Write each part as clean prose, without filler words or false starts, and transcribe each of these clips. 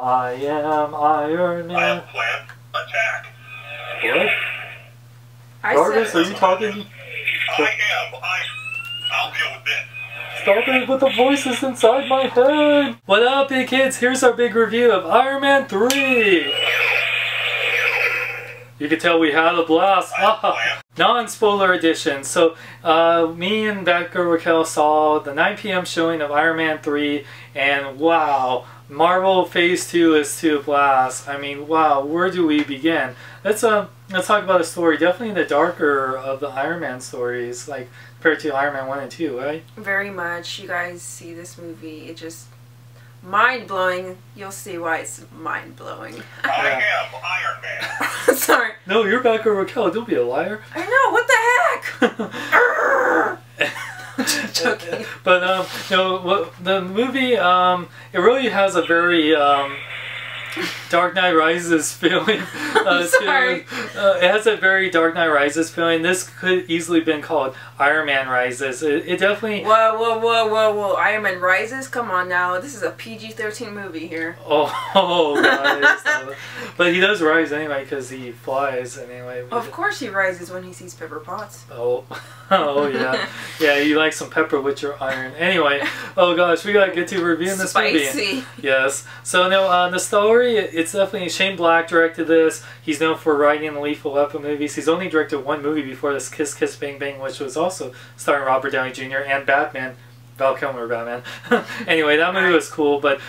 I am Iron Man. I'll plan attack. What? Jarvis, are you talking? I'll deal with it. Stop it with the voices inside my head! What up, big kids? Here's our big review of Iron Man 3! You can tell we had a blast. Non-spoiler edition. So, me and BatgirlRaquel saw the 9 p.m. showing of Iron Man 3, and wow, Marvel Phase 2 is to a blast. I mean, wow, where do we begin? Let's talk about a story. Definitely the darker of the Iron Man stories, like compared to Iron Man 1 and 2, right? Very much. You guys see this movie, it just mind-blowing. You'll see why it's mind-blowing. I am Iron Man. Sorry. No, you're BatgirlRaquel. Don't be a liar. I know. What the heck? Joking. But no, the movie it really has a very Dark Knight Rises feeling. Sorry. It has a very Dark Knight Rises feeling. This could easily been called Iron Man Rises. It definitely. Whoa! Iron Man Rises? Come on now. This is a PG-13 movie here. Oh guys. But he does rise anyway because he flies anyway. Of course he rises when he sees Pepper Potts. Oh yeah. Yeah, you like some pepper with your iron. Anyway, oh gosh, we gotta get to reviewing this movie. Yes. So no, the story, it's definitely Shane Black directed this. He's known for writing the Lethal Weapon movies. He's only directed one movie before this, Kiss Kiss Bang Bang, which was also starring Robert Downey Jr. and Batman. Val Kilmer Batman. Anyway, that movie was cool, but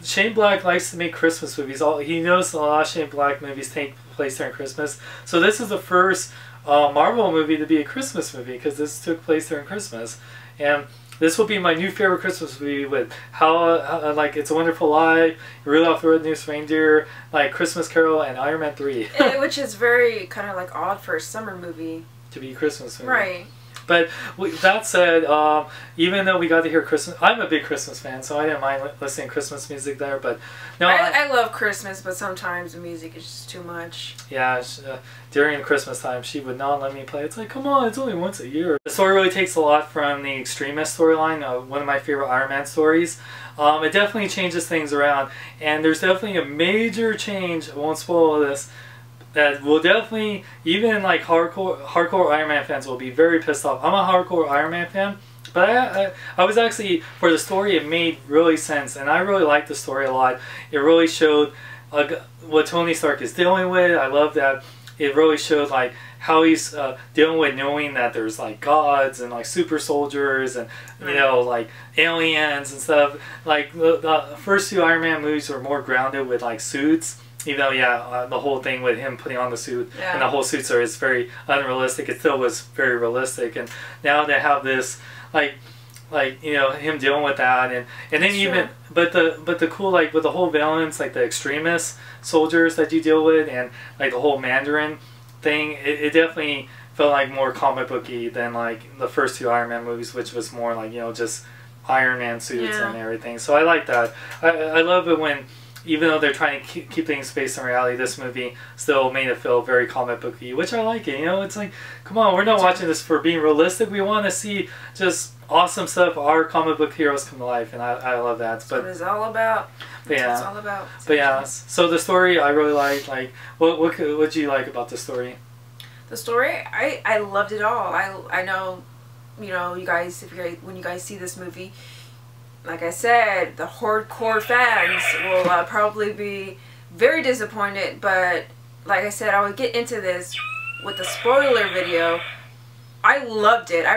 Shane Black likes to make Christmas movies. He knows a lot of Shane Black movies take place during Christmas. So this is the first Marvel movie to be a Christmas movie because this took place during Christmas. And this will be my new favorite Christmas movie with how like It's a Wonderful Life, Rudolph the Red-Nosed Reindeer, like Christmas Carol, and Iron Man 3. Which is very kind of like odd for a summer movie. To be a Christmas movie. Right. But that said, even though we got to hear Christmas, I'm a big Christmas fan, so I didn't mind listening to Christmas music there. But no, I love Christmas, but sometimes the music is just too much. Yeah, during Christmas time, she would not let me play. It's like, come on, it's only once a year. The story really takes a lot from the Extremist storyline, one of my favorite Iron Man stories. It definitely changes things around, and there's definitely a major change. I won't spoil this. That will definitely, even like hardcore Iron Man fans will be very pissed off. I'm a hardcore Iron Man fan, but I was actually, for the story, it made really sense, and I really liked the story a lot. It really showed what Tony Stark is dealing with. I love that it really showed like how he's dealing with knowing that there's like gods and like super soldiers and you know like aliens and stuff. Like the first two Iron Man movies were more grounded with like suits. Even though, yeah, the whole thing with him putting on the suit and the whole suit story is very unrealistic, it still was very realistic. And now they have this, like you know, him dealing with that, and then even, but the cool, like with the whole villains, like the extremist soldiers that you deal with, and like the whole Mandarin thing, it definitely felt like more comic booky than like the first two Iron Man movies, which was more like, you know, just Iron Man suits and everything. So I like that. I love it when, even though they're trying to keep things based on reality, this movie still made it feel very comic booky, which I like it. You know, it's like, come on, we're not watching this for being realistic. We want to see just awesome stuff. Our comic book heroes come to life, and I love that. That's what it's all about. That's what it's all about. But yeah, so the story I really like. Like, what did you like about the story? The story, I loved it all. I know, you know, you guys, when you guys see this movie, like I said, the hardcore fans will probably be very disappointed, but like I said, I would get into this with the spoiler video. I loved it.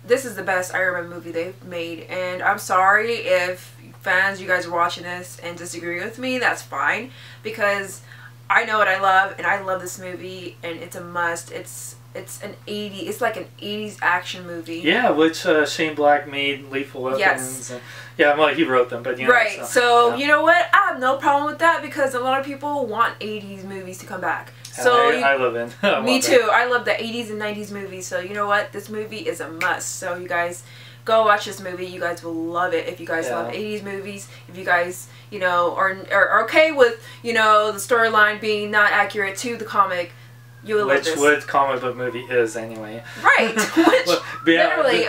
This is the best Iron Man movie they've made, and I'm sorry if fans, you guys are watching this and disagree with me. That's fine, because I know what I love, and I love this movie, and it's a must. It's like an 80s action movie. Yeah, which Shane Black made Lethal Weapons. Yes. And, yeah, well, he wrote them, but you know. Right, so you know what? I have no problem with that because a lot of people want 80s movies to come back. So I love it. Me too. I love the 80s and 90s movies, so you know what? This movie is a must. So you guys go watch this movie. You guys will love it if you guys love 80s movies. If you guys, you know, are okay with, you know, the storyline being not accurate to the comic, You will love which this. what comic book movie is anyway. Right. Which Well, yeah, literally,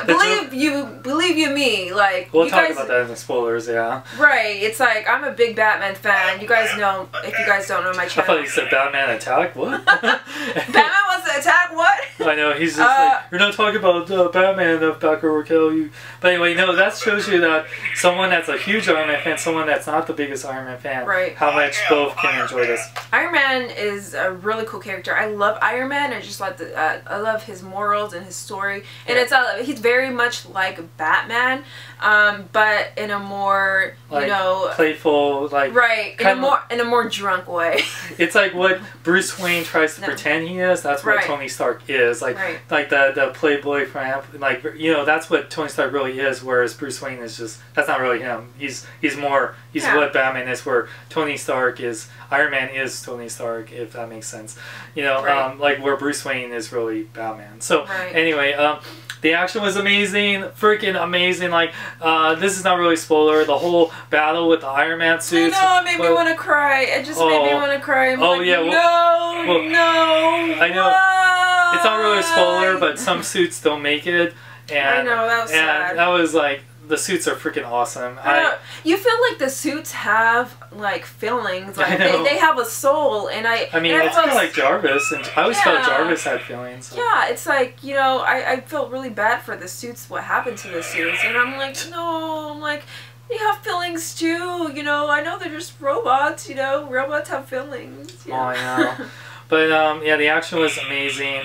believe you me, like we'll you talk guys, about that in the spoilers. Yeah. Right. It's like I'm a big Batman fan. You guys know, if you guys don't know my I channel. thought you said Batman attack. What? Batman wants to attack. What? I know, he's just like, you're not talking about Batman of BatgirlRaquel. But anyway, no, that shows you that someone that's a huge Iron Man fan, someone that's not the biggest Iron Man fan, Right. how much both can enjoy this. Iron Man is a really cool character. I love Iron Man. I just like I love his morals and his story, and it's he's very much like Batman, but in a more Like, playful, like right in a more drunk way. It's like what Bruce Wayne tries to pretend he is. That's what Right. Tony Stark is. Like the playboy friend. Like, you know, that's what Tony Stark really is. Whereas Bruce Wayne is just, that's not really him. He's what Batman is. Where Tony Stark is, Iron Man is Tony Stark, if that makes sense. You know, like where Bruce Wayne is really Batman. So anyway, the action was amazing, freaking amazing. Like, this is not really a spoiler. The whole battle with the Iron Man suits. I know, it made me want to cry. It just made me want to cry. I'm like, yeah. no. I know. Why? It's not really a spoiler, but some suits don't make it. And, I know, that was sad. And that was like, the suits are freaking awesome. You feel like the suits have like feelings, like I know. they have a soul, and I mean, it's kind of like Jarvis, and I always felt Jarvis had feelings. So. Yeah, it's like, you know, I felt really bad for the suits, what happened to the suits, and I'm like, no, I'm like, they have feelings too, you know, I know they're just robots, you know, robots have feelings. You know? Oh, I know. But yeah, the action was amazing.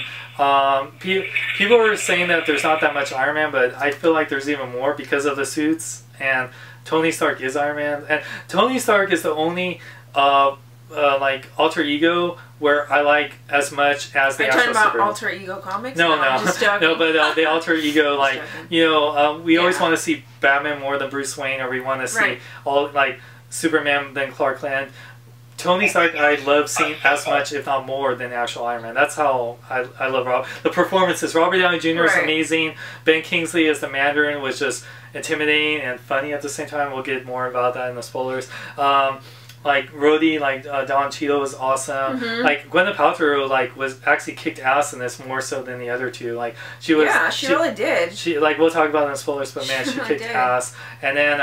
People were saying that there's not that much Iron Man, but I feel like there's even more because of the suits. And Tony Stark is Iron Man, and Tony Stark is the only like alter ego where I like as much as the actual. Are you talking about superhero. alter ego comics? No, just joking. no, but the alter ego, like, you know, we always want to see Batman more than Bruce Wayne, or we want to see all like Superman than Clark Kent. Tony Stark, I love seeing as much, if not more, than the actual Iron Man. That's how I love Rob. The performances. Robert Downey Jr. is amazing. Ben Kingsley as the Mandarin was just intimidating and funny at the same time. We'll get more about that in the spoilers. Like Rhodey, like Don Cheadle was awesome. Like Gwyneth Paltrow, like was actually kicked ass in this more so than the other two. Like she was. Yeah, she really did. She like we'll talk about it in the spoilers, but man, she kicked ass. And then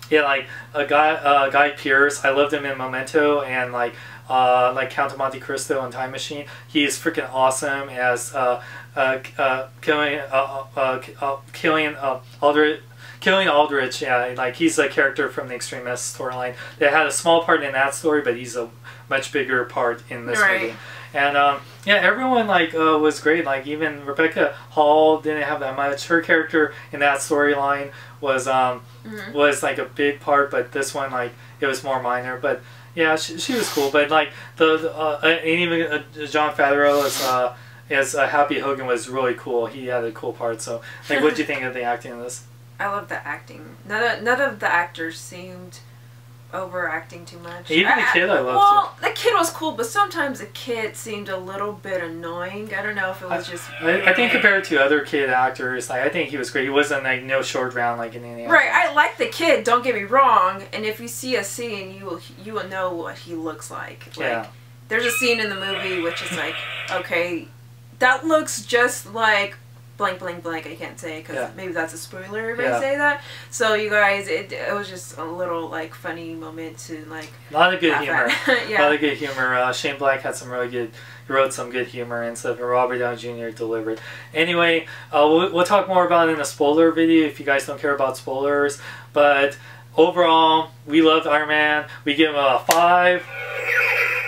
yeah, like Guy Pearce, I loved him in Memento, and like Count of Monte Cristo and Time Machine. He is freaking awesome as Killian Aldrich, yeah, like he's a character from the Extremist storyline that had a small part in that story, but he's a much bigger part in this movie. And yeah, everyone like was great. Like even Rebecca Hall didn't have that much. Her character in that storyline was like a big part, but this one like it was more minor. But yeah, she was cool. But like and even John Favreau as Happy Hogan was really cool. He had a cool part. So like, what did you think of the acting in this? I love the acting. None of the actors seemed overacting too much. Even the kid I loved. Well, the kid was cool, but sometimes the kid seemed a little bit annoying. I don't know if it was just. I think compared to other kid actors, like I think he was great. He wasn't like no short round like in any. Right, I like the kid. Don't get me wrong. And if you see a scene, you will know what he looks like. Like, there's a scene in the movie which is like, okay, that looks just like blank, blank, blank. I can't say because maybe that's a spoiler if I say that. So you guys, it was just a little like funny moment to like. A lot of good humor. A lot of good humor. Shane Black had some really good. He wrote some good humor and stuff. And Robert Downey Jr. delivered. Anyway, we'll talk more about it in a spoiler video if you guys don't care about spoilers. But overall, we loved Iron Man. We give him a 5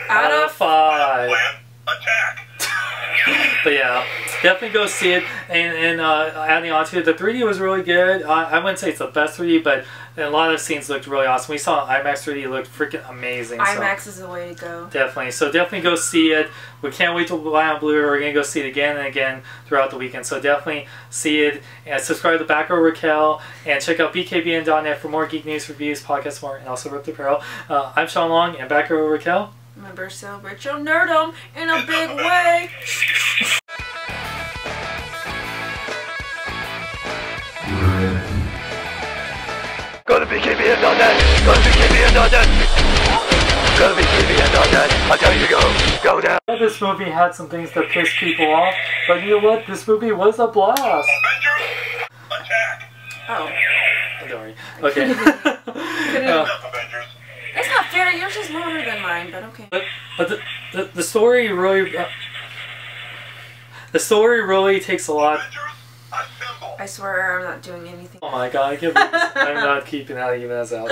out of 5. Attack. But yeah, definitely go see it. And adding on to it, the 3D was really good. I wouldn't say it's the best 3D, but a lot of scenes looked really awesome. We saw IMAX 3D, it looked freaking amazing. IMAX is the way to go. Definitely. So definitely go see it. We can't wait to buy on Blu-ray. We're going to go see it again and again throughout the weekend. So definitely see it. And subscribe to BatgirlRaquel. And check out bkbn.net for more geek news, reviews, podcasts, more, and also Ripped Apparel. I'm Sean Long and BatgirlRaquel. Remember, celebrate your nerdom in a big way. Go to bkbn.net. Go to bkbn.net. Go to bkbn.net. I tell you to go. Go now. this movie had some things that pissed people off, but you know what? This movie was a blast. Avengers, attack. Oh. Sorry. Okay. Enough, Avengers. That's not fair. Yours is longer than mine, but okay. But the story really the story really takes a lot. Avengers, assemble. I swear I'm not doing anything. Oh my god, I can't believe this. I'm not keeping that even as out.